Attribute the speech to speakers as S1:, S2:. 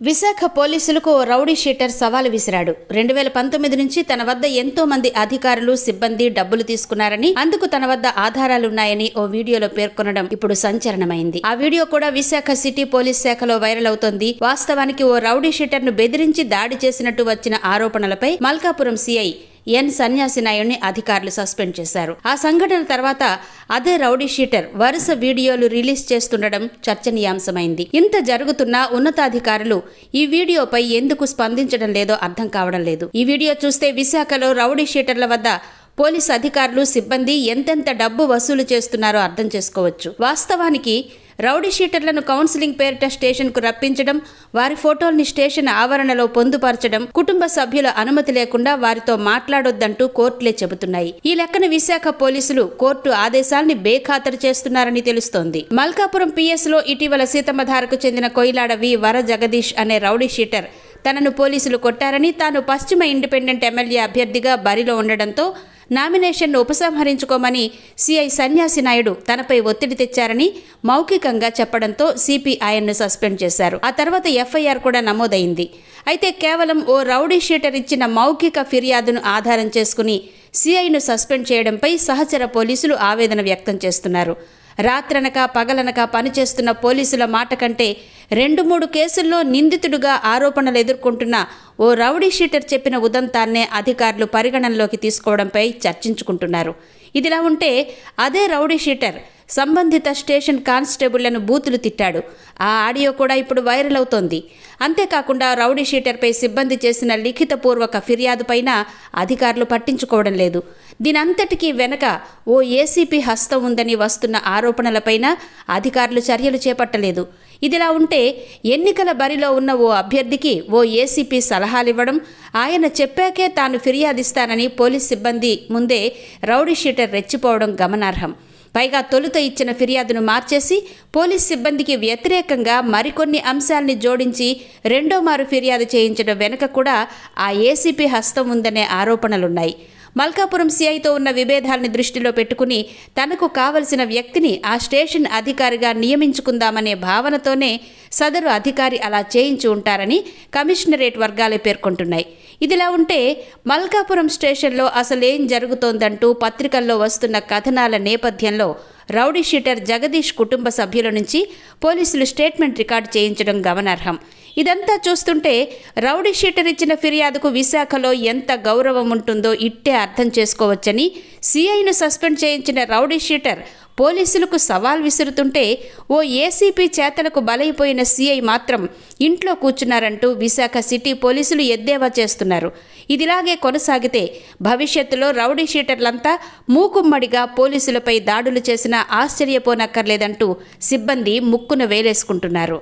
S1: విశాఖ పోలీసులకు ఓ rowdy sheeter సవాలు విసిరాడు. 2019 నుంచి తన వద్ద ఎంతో మంది అధికారులు, సిబ్బంది డబ్బులు తీసుకున్నారని, అందుకు తన వద్ద ఆధారాలున్నాయని ఓ వీడియోలో పేర్కొనడం ఇప్పుడు సంచలనమైంది. ఆ వీడియో కూడా విశాఖ సిటీ పోలీస్ శాఖలో వైరల్ అవుతోంది. వాస్తవానికి ఓ రౌడీ షీటర్ ను బెదిరించి దాడి చేసినట్టు వచ్చిన ఆరోపణలపై మల్కాపురం సిఐ ఎన్ సన్యాసి నాయుడిని అధికారులు సస్పెండ్ చేశారు. ఆ సంఘటన తర్వాత అదే రౌడీ షీటర్ వరుస వీడియోలు రిలీజ్ చేస్తుండడం చర్చనీయాంశమైంది. ఇంత జరుగుతున్నా ఉన్నతాధికారులు ఈ వీడియోపై ఎందుకు స్పందించడం లేదో అర్థం కావడం లేదు. ఈ వీడియో చూస్తే విశాఖలో రౌడీ షీటర్ల వద్ద పోలీసు అధికారులు, సిబ్బంది ఎంతెంత డబ్బు వసూలు చేస్తున్నారో అర్థం చేసుకోవచ్చు. వాస్తవానికి రౌడీ షీటర్లను కౌన్సిలింగ్ పేరిట స్టేషన్కు రప్పించడం, వారి ఫోటోల్ని స్టేషన్ ఆవరణలో పొందుపరచడం, కుటుంబ సభ్యుల అనుమతి లేకుండా వారితో మాట్లాడొద్దంటూ కోర్టులే చెబుతున్నాయి. ఈ లెక్కన విశాఖ పోలీసులు కోర్టు ఆదేశాల్ని బేఖాతరు చేస్తున్నారని తెలుస్తోంది. మల్కాపురం పిఎస్లో ఇటీవల సీతమ్మధారకు చెందిన కొయిలాడ వి వర జగదీష్ అనే రౌడీ షీటర్ తనను పోలీసులు కొట్టారని, తాను పశ్చిమ ఇండిపెండెంట్ ఎమ్మెల్యే అభ్యర్థిగా బరిలో ఉండడంతో నామినేషన్ను ఉపసంహరించుకోమని సిఐ సన్యాసి నాయుడు తనపై ఒత్తిడి తెచ్చారని మౌఖికంగా చెప్పడంతో సిపి ఆయన్ను సస్పెండ్ చేశారు. ఆ తర్వాత ఎఫ్ఐఆర్ కూడా నమోదైంది. అయితే కేవలం ఓ రౌడీ షీటర్ ఇచ్చిన మౌఖిక ఫిర్యాదును ఆధారం చేసుకుని సిఐను సస్పెండ్ చేయడంపై సహచర పోలీసులు ఆవేదన వ్యక్తం చేస్తున్నారు. రాత్రనక పగలనక పనిచేస్తున్న పోలీసుల మాట కంటే 2-3 కేసుల్లో నిందితుడుగా ఆరోపణలు ఎదుర్కొంటున్న ఓ రౌడీ షీటర్ చెప్పిన ఉదంతాన్నే అధికారులు పరిగణనలోకి తీసుకోవడంపై చర్చించుకుంటున్నారు. ఇదిలా ఉంటే అదే రౌడీ షీటర్ సంబంధిత స్టేషన్ కానిస్టేబుళ్లను బూతులు తిట్టాడు. ఆ ఆడియో కూడా ఇప్పుడు వైరల్ అవుతోంది. అంతేకాకుండా రౌడీ షీటర్పై సిబ్బంది చేసిన లిఖితపూర్వక ఫిర్యాదుపైన అధికారులు పట్టించుకోవడం లేదు. దీనంతటికీ వెనక ఓ ఏసీపీ హస్తం ఉందని వస్తున్న ఆరోపణలపైన అధికారులు చర్యలు చేపట్టలేదు. ఇదిలా ఉంటే ఎన్నికల బరిలో ఉన్న ఓ అభ్యర్థికి ఓ ఏసీపీ సలహాలివ్వడం, ఆయన చెప్పాకే తాను ఫిర్యాదిస్తానని పోలీస్ సిబ్బంది ముందే రౌడీ షీటర్ రెచ్చిపోవడం గమనార్హం. పైగా తొలుత ఇచ్చిన ఫిర్యాదును మార్చేసి పోలీస్ సిబ్బందికి వ్యతిరేకంగా మరికొన్ని అంశాల్ని జోడించి రెండోమారు ఫిర్యాదు చేయించడం వెనుక కూడా ఆ ఏసీపీ హస్తం ఉందనే ఆరోపణలున్నాయి. మల్కాపురం సిఐతో ఉన్న విభేదాల్ని దృష్టిలో పెట్టుకుని తనకు కావలసిన వ్యక్తిని ఆ స్టేషన్ అధికారిగా నియమించుకుందామనే భావనతోనే సదరు అధికారి అలా చేయించి ఉంటారని కమిషనరేట్ వర్గాలే పేర్కొంటున్నాయి. ఇదిలా ఉంటే మల్కాపురం స్టేషన్లో అసలేం జరుగుతోందంటూ పత్రికల్లో వస్తున్న కథనాల నేపథ్యంలో రౌడీ షీటర్ జగదీష్ కుటుంబ సభ్యుల నుంచి పోలీసులు స్టేట్మెంట్ రికార్డు చేయించడం గమనార్హం. ఇదంతా చూస్తుంటే రౌడీ షీటర్ ఇచ్చిన ఫిర్యాదుకు విశాఖలో ఎంత గౌరవం ఉంటుందో ఇట్టే అర్థం చేసుకోవచ్చని, సిఐను సస్పెండ్ చేయించిన రౌడీ షీటర్ పోలీసులకు సవాల్ విసురుతుంటే ఓ ఏసీపీ చేతలకు బలైపోయిన సిఐ మాత్రం ఇంట్లో కూర్చున్నారంటూ విశాఖ సిటీ పోలీసులు ఎద్దేవా చేస్తున్నారు. ఇదిలాగే కొనసాగితే భవిష్యత్తులో రౌడీ షీటర్లంతా మూకుమ్మడిగా పోలీసులపై దాడులు చేసినా ఆశ్చర్యపోనక్కర్లేదంటూ సిబ్బంది ముక్కున వేలేసుకుంటున్నారు.